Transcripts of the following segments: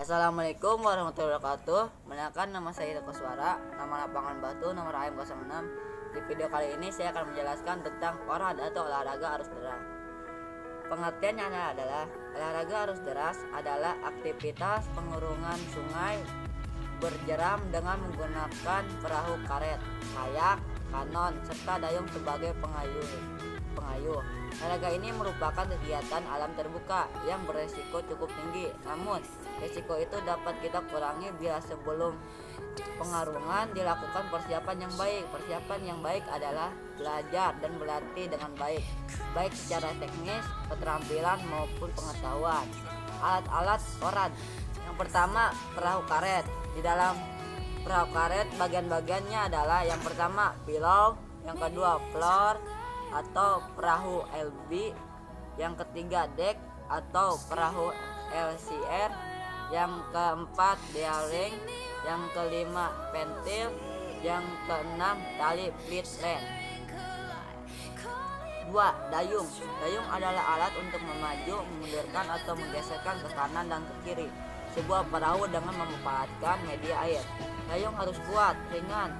Assalamualaikum warahmatullahi wabarakatuh. Mengenalkan nama saya Ida Koswara, nama lapangan Batu, nomor AM06. Di video kali ini saya akan menjelaskan tentang olahraga atau olahraga arus deras. Pengertiannya adalah olahraga arus deras adalah aktivitas pengurungan sungai berjeram dengan menggunakan perahu karet, kayak, kanon, serta dayung sebagai pengayuh. Olahraga ini merupakan kegiatan alam terbuka yang beresiko cukup tinggi. Namun, risiko itu dapat kita kurangi bila sebelum pengarungan dilakukan persiapan yang baik. Persiapan yang baik adalah belajar dan berlatih dengan baik secara teknis, keterampilan maupun pengetahuan. Alat-alat orad. Yang pertama, perahu karet. Di dalam perahu karet bagian-bagiannya adalah yang pertama pilau, yang kedua floor atau perahu LB, yang ketiga dek atau perahu LCR, yang keempat bearing, yang kelima pentil, yang keenam tali split line. 2. Dayung. Dayung adalah alat untuk memaju, memundurkan atau menggeserkan ke kanan dan ke kiri sebuah perahu dengan memanfaatkan media air. Dayung harus kuat, ringan,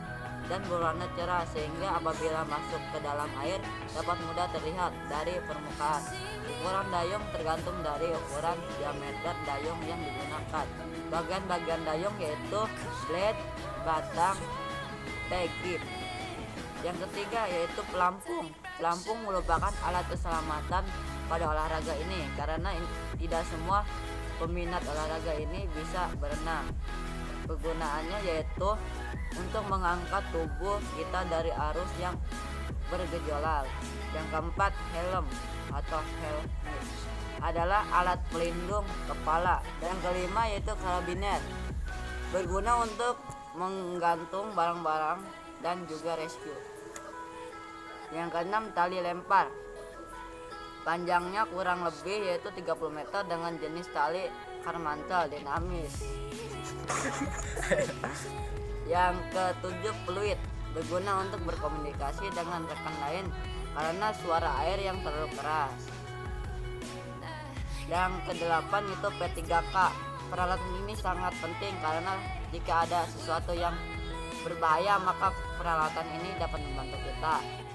dan berwarna cerah sehingga apabila masuk ke dalam air dapat mudah terlihat dari permukaan. Ukuran dayung tergantung dari ukuran diameter dayung yang digunakan. Bagian-bagian dayung yaitu blade, batang, grip. Yang ketiga yaitu pelampung. Pelampung merupakan alat keselamatan pada olahraga ini karena tidak semua peminat olahraga ini bisa berenang. Kegunaannya yaitu untuk mengangkat tubuh kita dari arus yang bergejolak. Yang keempat, helm atau helmet adalah alat pelindung kepala. Dan yang kelima yaitu karabiner, berguna untuk menggantung barang-barang dan juga rescue. Yang keenam, tali lempar. Panjangnya kurang lebih yaitu 30 meter dengan jenis tali karmantel dinamis. Yang ketujuh, fluid, berguna untuk berkomunikasi dengan rekan lain karena suara air yang terlalu keras. Yang kedelapan itu P3K. Peralatan ini sangat penting karena jika ada sesuatu yang berbahaya maka peralatan ini dapat membantu kita.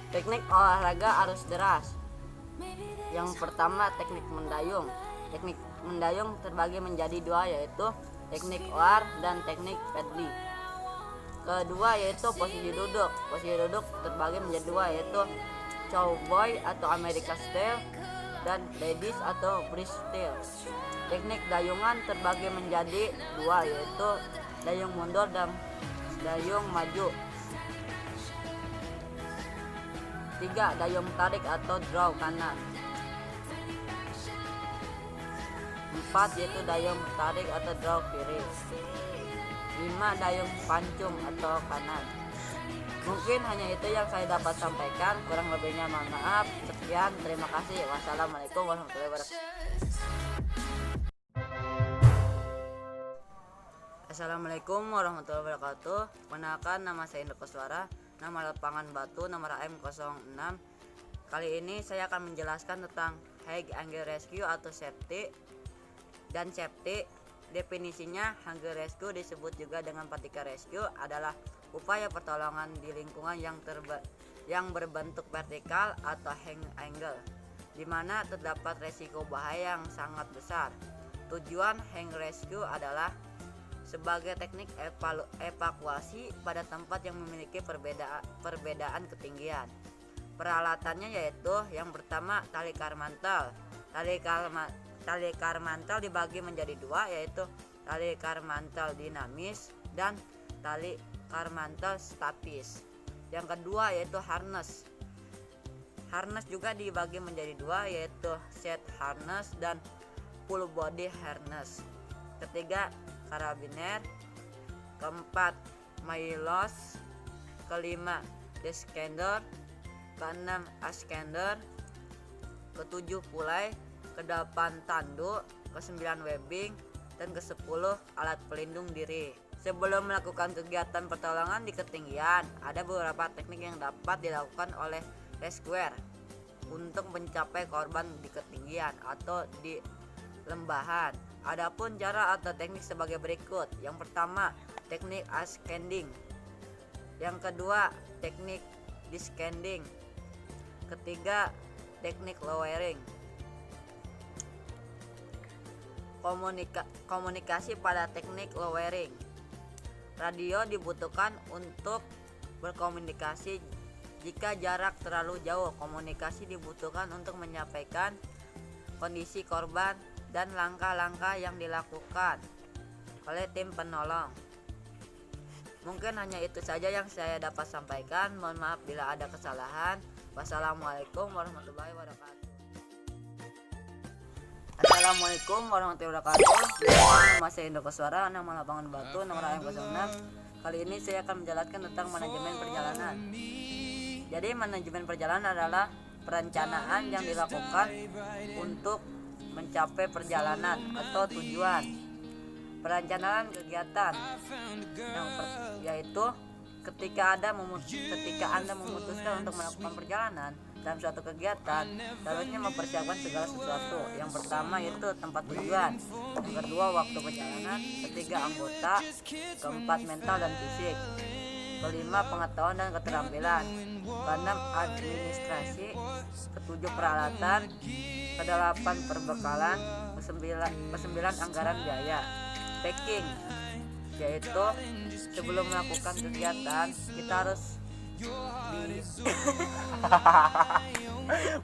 Teknik olahraga arus deras. Yang pertama, teknik mendayung. Teknik mendayung terbagi menjadi dua yaitu teknik OAR dan teknik pedli. Kedua yaitu posisi duduk. Posisi duduk terbagi menjadi dua yaitu cowboy atau American style dan ladies atau British style. Teknik dayungan terbagi menjadi dua yaitu dayung mundur dan dayung maju. 3. Dayung tarik atau draw kanan. 4. Yaitu dayung tarik atau draw kiri. 5. Dayung pancung atau kanan. Mungkin hanya itu yang saya dapat sampaikan, kurang lebihnya mohon maaf. Sekian, terima kasih. Wassalamualaikum warahmatullahi wabarakatuh. Assalamualaikum warahmatullahi wabarakatuh. Perkenalkan, nama saya Ida Koswara, nama lapangan Batu, nomor AM06. Kali ini saya akan menjelaskan tentang high angle rescue atau safety dan safety. Definisinya, hang rescue disebut juga dengan partikel rescue adalah upaya pertolongan di lingkungan yang berbentuk vertikal atau hang angle, di mana terdapat resiko bahaya yang sangat besar. Tujuan hang rescue adalah sebagai teknik evakuasi pada tempat yang memiliki perbedaan ketinggian. Peralatannya yaitu yang pertama, tali karmantel. Tali karmantel dibagi menjadi dua yaitu tali karmantel dinamis dan tali karmantel statis. Yang kedua yaitu harness. Harness juga dibagi menjadi dua yaitu set harness dan full body harness. Ketiga, karabiner. Keempat, mylos. Kelima, descender. Keenam, ascender. Ketujuh, pulai. Kedelapan, tanduk. Kesembilan, webbing. Dan kesepuluh, alat pelindung diri. Sebelum melakukan kegiatan pertolongan di ketinggian, ada beberapa teknik yang dapat dilakukan oleh rescuer untuk mencapai korban di ketinggian atau di lembahan. Adapun cara atau teknik sebagai berikut. Yang pertama, teknik ascending. Yang kedua, teknik descending. Ketiga, teknik lowering. Komunikasi pada teknik lowering. Radio dibutuhkan untuk berkomunikasi jika jarak terlalu jauh. Komunikasi dibutuhkan untuk menyampaikan kondisi korban dan langkah-langkah yang dilakukan oleh tim penolong. Mungkin hanya itu saja yang saya dapat sampaikan. Mohon maaf bila ada kesalahan. Wassalamualaikum warahmatullahi wabarakatuh. Assalamualaikum warahmatullahi wabarakatuh. Nama saya Indra Koswara, nama lapangan Batu, nomor AM06. Kali ini saya akan menjelaskan tentang manajemen perjalanan. Jadi manajemen perjalanan adalah perencanaan yang dilakukan untuk mencapai perjalanan atau tujuan. Perencanaan kegiatan yaitu ketika Anda memutuskan untuk melakukan perjalanan dalam suatu kegiatan, seharusnya mempersiapkan segala sesuatu. Yang pertama itu tempat tujuan, yang kedua waktu perjalanan, ketiga anggota, keempat mental dan fisik, kelima pengetahuan dan keterampilan, keenam administrasi, ketujuh peralatan, kedelapan perbekalan, kesembilan anggaran biaya. Packing, yaitu sebelum melakukan kegiatan kita harus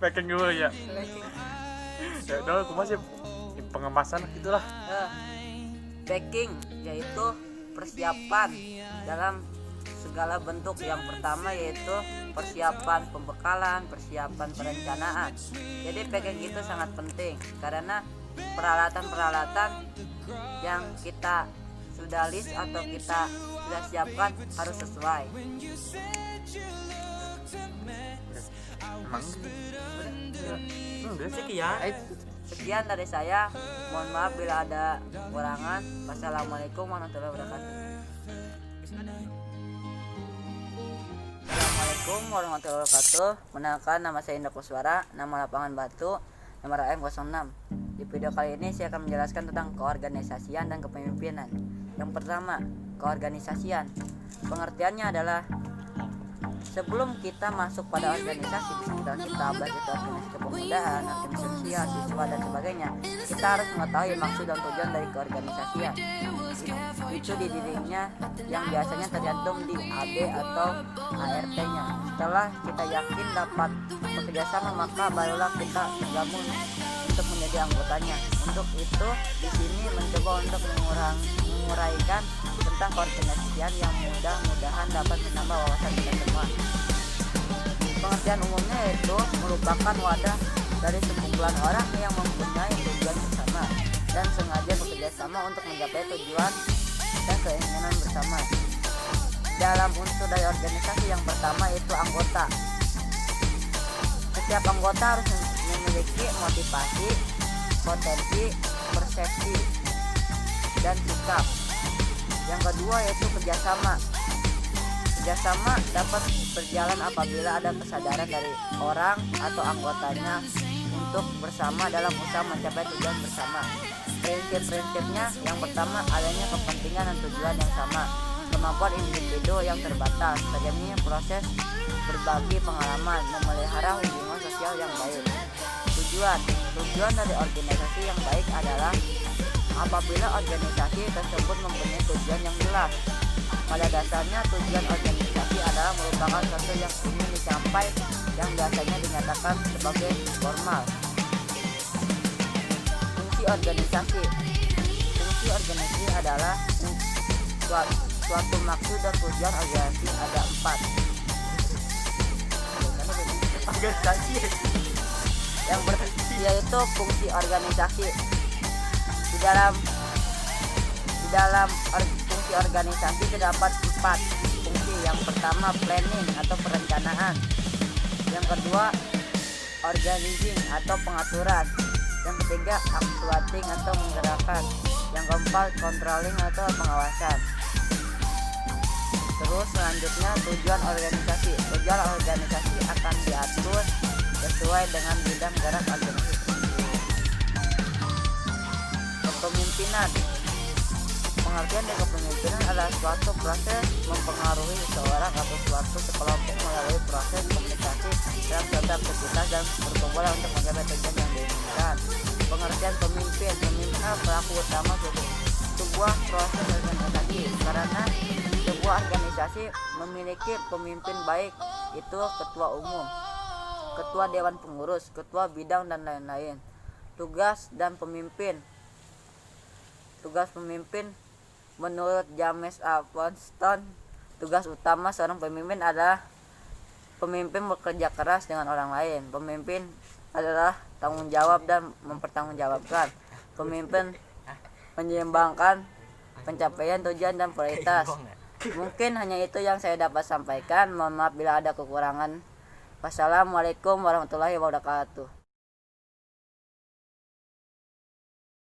packing dulu ya. Ya udah, aku masih pengemasan gitulah. Packing yaitu persiapan dalam segala bentuk. Yang pertama yaitu persiapan pembekalan, persiapan perencanaan. Jadi packing itu sangat penting karena peralatan-peralatan yang kita sudah list atau kita sudah siapkan harus sesuai. Emang Sekian dari saya. Mohon maaf bila ada kekurangan. Wassalamualaikum warahmatullahi wabarakatuh. Assalamualaikum warahmatullahi wabarakatuh. Mengenalkan, nama saya Indra Koswara, nama lapangan Batu, nomor AM06. Di video kali ini saya akan menjelaskan tentang keorganisasian dan kepemimpinan. Yang pertama, keorganisasian. Pengertiannya adalah sebelum kita masuk pada organisasi, misalnya kita baik itu organisasi kepemudaan, organisasi sosial, siswa dan sebagainya, kita harus mengetahui maksud dan tujuan dari keorganisasian. Itu di dirinya yang biasanya tergantung di AB atau ART-nya. Setelah kita yakin dapat bekerjasama, maka barulah kita gabung untuk menjadi anggotanya. Untuk itu di sini mencoba untuk menguraikan tentang koordinasian yang mudah-mudahan dapat menambah wawasan kita semua. Pengertian umumnya yaitu merupakan wadah dari sekumpulan orang yang mempunyai tujuan bersama dan sengaja bekerja sama untuk mencapai tujuan dan keinginan bersama. Dalam unsur dari organisasi yang pertama yaitu anggota. Setiap anggota harus memiliki motivasi, potensi, persepsi, dan sikap. Yang kedua yaitu kerjasama. Kerjasama dapat berjalan apabila ada kesadaran dari orang atau anggotanya untuk bersama dalam usaha mencapai tujuan bersama. Prinsip-prinsipnya yang pertama adanya kepentingan dan tujuan yang sama, kemampuan individu yang terbatas, terjadinya proses berbagi pengalaman, memelihara hubungan sosial yang baik. Tujuan dari organisasi yang baik adalah apabila organisasi tersebut mempunyai tujuan yang jelas. Pada dasarnya tujuan organisasi adalah merupakan sesuatu yang ingin dicapai yang biasanya dinyatakan sebagai formal. Fungsi organisasi adalah suatu maksud dan tujuan organisasi ada 4. Organisasi Yang yaitu fungsi organisasi. Di dalam fungsi organisasi terdapat 4 fungsi. Yang pertama planning atau perencanaan. Yang kedua organizing atau pengaturan. Yang ketiga actuating atau menggerakkan. Yang keempat controlling atau pengawasan. Terus selanjutnya tujuan organisasi. Tujuan organisasi akan diatur sesuai dengan bidang gerak organisasi. Pengertian dari kepemimpinan adalah suatu proses mempengaruhi seseorang atau suatu sekelompok melalui proses komunikasi dalam suatu aktivitas dan perkumpulan untuk mencapai tujuan yang diinginkan. Pengertian pemimpin adalah pelaku utama sebuah proses organisasi, karena sebuah organisasi memiliki pemimpin baik itu ketua umum, ketua dewan pengurus, ketua bidang dan lain-lain. Tugas pemimpin menurut James A. Ponston, tugas utama seorang pemimpin adalah pemimpin bekerja keras dengan orang lain. Pemimpin adalah tanggung jawab dan mempertanggungjawabkan. Pemimpin menyeimbangkan pencapaian tujuan dan prioritas. Mungkin hanya itu yang saya dapat sampaikan. Mohon maaf bila ada kekurangan. Wassalamualaikum warahmatullahi wabarakatuh.